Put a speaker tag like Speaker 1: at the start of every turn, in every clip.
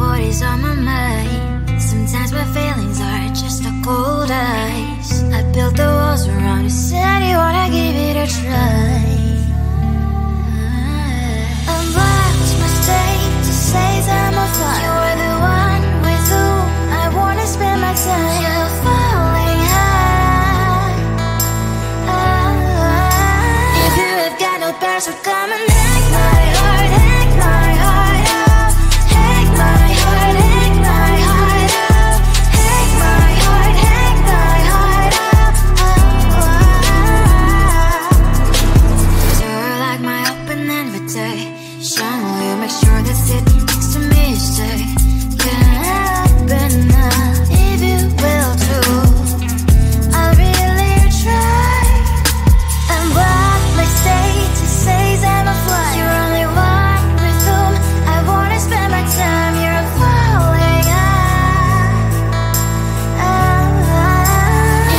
Speaker 1: what is on my mind. Sometimes my feelings are just a cold ice. I built the walls around you, said you wanna give it a try. And watch my state to say I'm a fire. You're the one with whom I wanna spend my time. You're falling high. If you have got no bears, so come and hack my heart, hack my heart out. Hack my heart, hack my heart out. Hack my heart, hack my heart out. You're like my open invitation. Will you make sure that sitting next to me is safe? Can't open up if you will too. I'll really try. And what my state to say I'm a fly. You're only one with whom I wanna spend my time. You're falling high.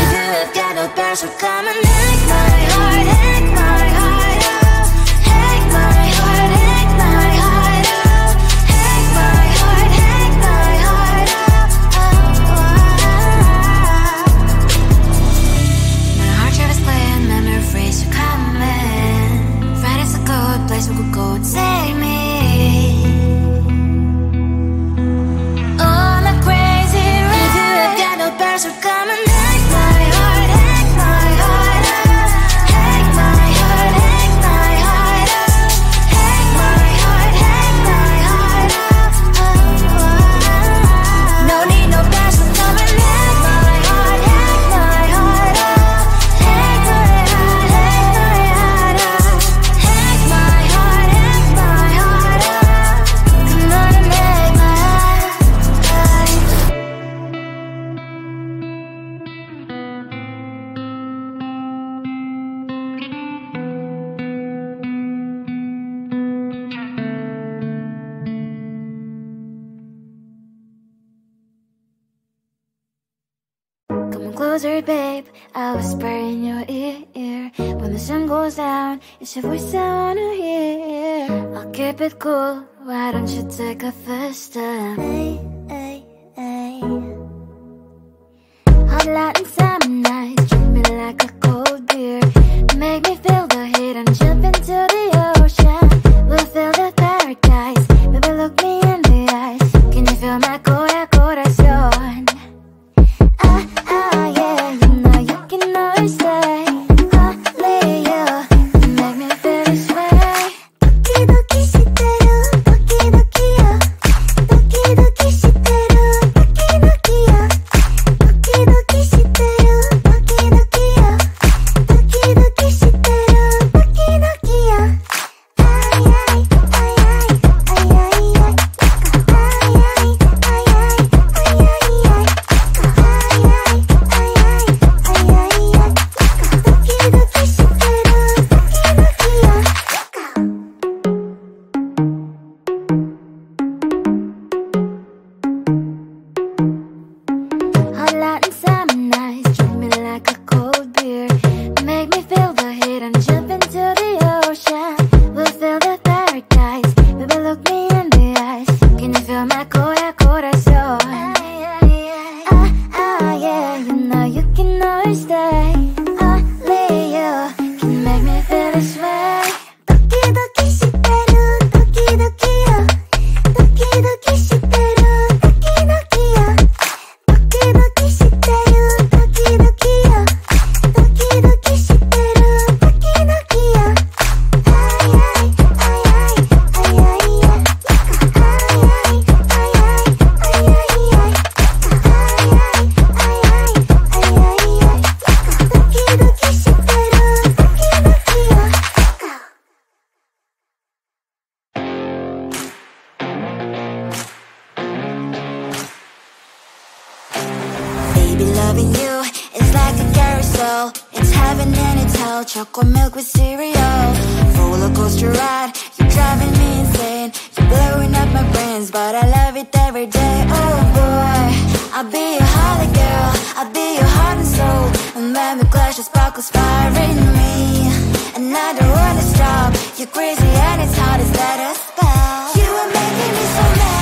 Speaker 1: If you have got no bears, so come and hack my heart, hack my heart out. Hack my heart, hack my heart out. Hack my heart, hack my heart out. My heart travels playing memory freeze, you coming. Friday's a good place we could go, take me. On a crazy ride. If you have got no bears, so come and hack my heart, hack my heart out. Hack my heart, hack my heart out. Hack my heart, hack my heart out. No need no bears, so come and hack my heart, hack my heart out. Hack my heart, hack my heart out. Hack my heart, hack my heart out. Come on and make my heart. Come closer, babe. I'll whisper in your ear. When the sun goes down, it's your voice I wanna hear. I'll keep it cool. Why don't you take a first step? Hey, hey, hey. Hot light and summer nights, treat me like a cold beer. Make me feel the heat and jump into the ocean. We'll feel the paradise. Baby, look me in the eyes. Can you feel my corazón? Yeah, you know you can always stay. Only you can make me feel this way. Doki doki shiteru, doki doki yo. Doki doki shiteru, doki doki yo. Doki doki shiteru, doki doki yo. Doki doki shiteru, doki doki yo. Ay ay ay ay ay ay ay. Ay ay ay ay ay ay ay. Hot light and summer nights, treat me like a cold beer. Make me feel the heat and jump into the ocean. We'll feel the paradise. Baby, look me in the eyes. Can you feel my corazón? Yeah, you know you can always stay. Only you can make me feel this way. Doki doki shiteru, doki doki yo. Doki doki shiteru, doki doki yo. Doki doki shiteru, doki doki yo. Doki doki shiteru, doki doki yo. Ay ay ay ay ay ay ay. Ay ay ay ay ay ay ay. Baby, loving you is like a carousel. It's heaven and it's hell. Chocolate milk with cereal. Roller coaster ride. You're driving me insane. You're blowing up my brains, but I love it every day. Oh boy, I'll be your holly girl. I'll be your heart and soul. And when we clash, the sparkles fire in me. And I don't wanna stop. You're crazy and it's hard as that a spell. You are making me so mad.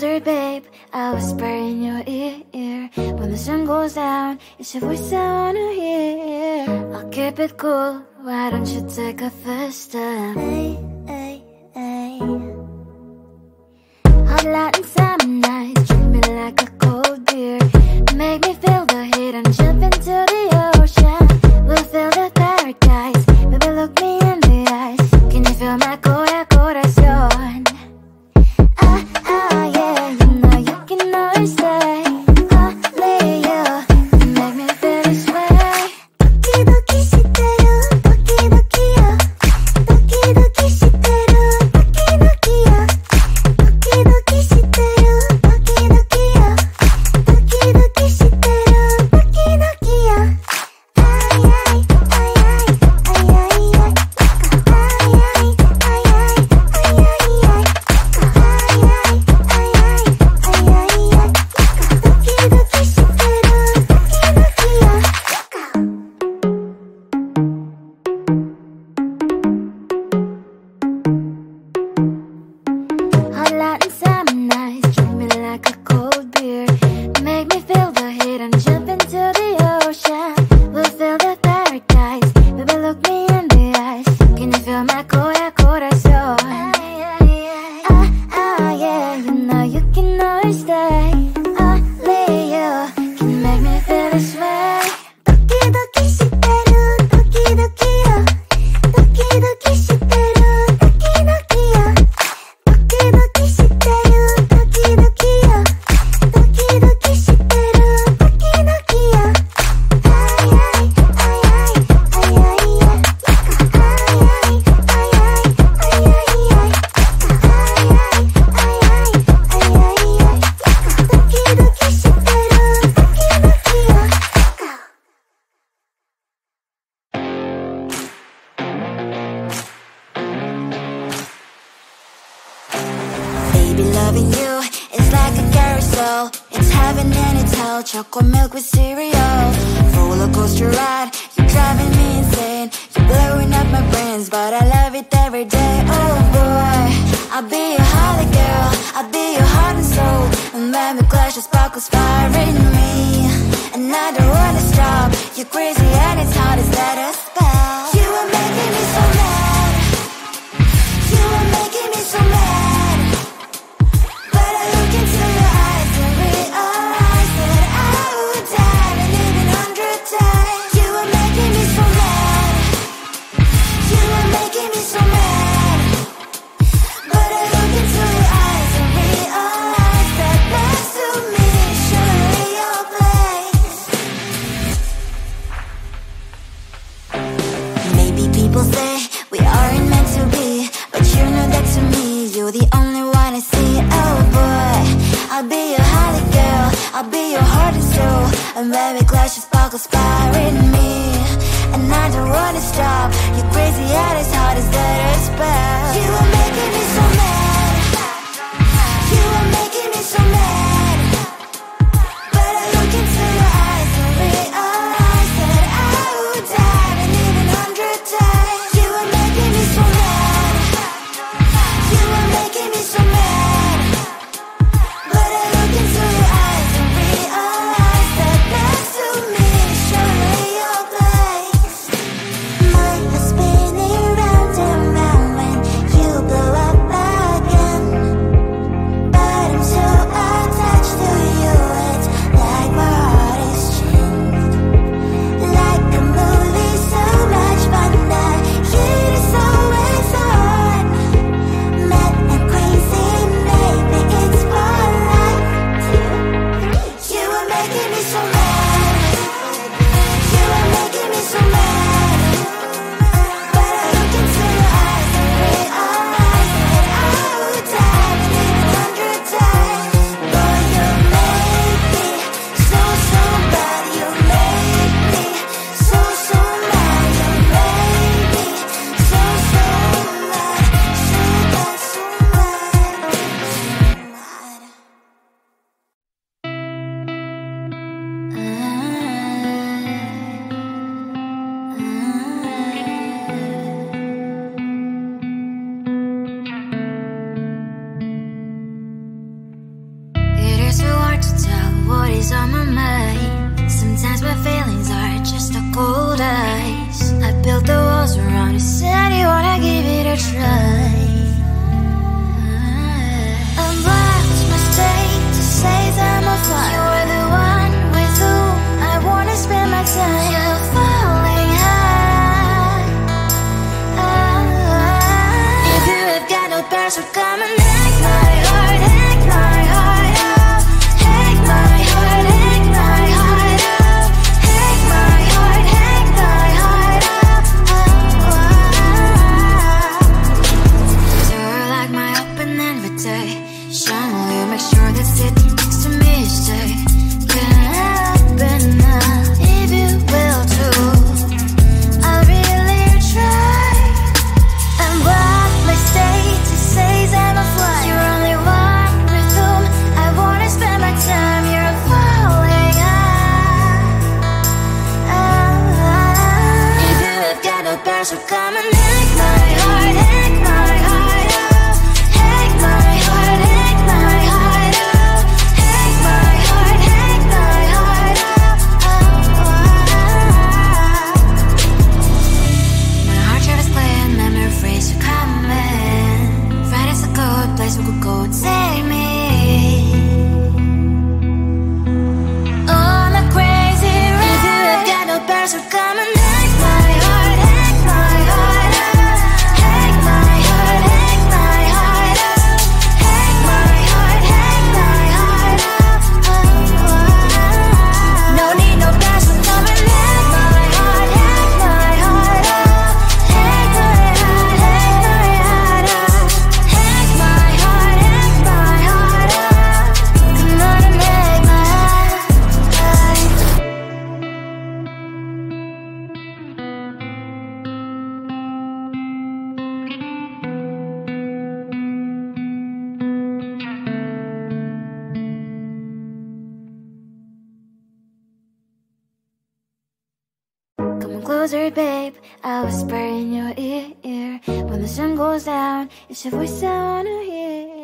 Speaker 1: desert, babe. I whisper in your ear. When the sun goes down, it's your voice I wanna hear. I'll keep it cool, why don't you take a first step? Hey, hey, hey. Hot light and summer nights, treat me like a cold beer. Make me feel the heat and jump into the ocean. We'll feel the paradise, baby look me in the eyes. Can you feel my corazón? Yeah, you know you can always stay. I'll lay you, you make me feel this way. Doki doki shiteru, doki doki yo. Doki doki shiteru, doki doki yo. Doki doki shiteru, doki doki yo. Doki doki shiteru, doki doki yo. Ay ay ay ay ay ay ay. Ay ay ay ay ay ay ay. Hot light and summer nights, treat me like a cold beer. Make me feel the heat and jump into the ocean. We'll feel the paradise, baby look me in the eyes. Can you feel my corazón? Yeah, you know you can always stay. I'll lay you, can you make me feel this way? Doki doki shiteru, doki doki yo. Doki doki shiteru, doki doki yo. Doki doki shiteru, doki doki yo. Doki doki shiteru, doki doki yo. Ay ay ay ay ay ay ay. Ay ay ay ay ay ay ay. Baby, loving you is like a carousel. It's heaven and it's hell. Chocolate milk with cereal. Roller coaster ride, you're driving me insane. You're blowing up my brains, but I love it every day. Oh boy, I'll be your holly girl. I'll be your heart and soul. And when we clash, the sparkles fire in me. And I don't wanna stop. You're crazy and it's hard as let us spell. You are making me so mad. You are making me so mad. But I look into your eyes and realize that I would die and even 100 times. You are making me so mad. You are making me so mad. But I look into your eyes and realize that next to me is surely your place. Maybe people say we aren't meant to be, but you know that to me you're the only one I see. Oh boy, I'll be your holly girl. I'll be your heart and soul. And when we clash, the sparkles fire in me. And I don't wanna stop. You're crazy and as hard as let us spell. You are making me so mad. You are making me so mad. But I look into your eyes and realize that I would die and even 100 times. You are making me so mad. You are making me so mad. But I look into your eyes and realize that next to me is surely your place. Mind is spinning round and round when you blow up again. But I'm so attached. closer, babe. I'll whisper in your ear. When the sun goes down, it's your voice I wanna hear.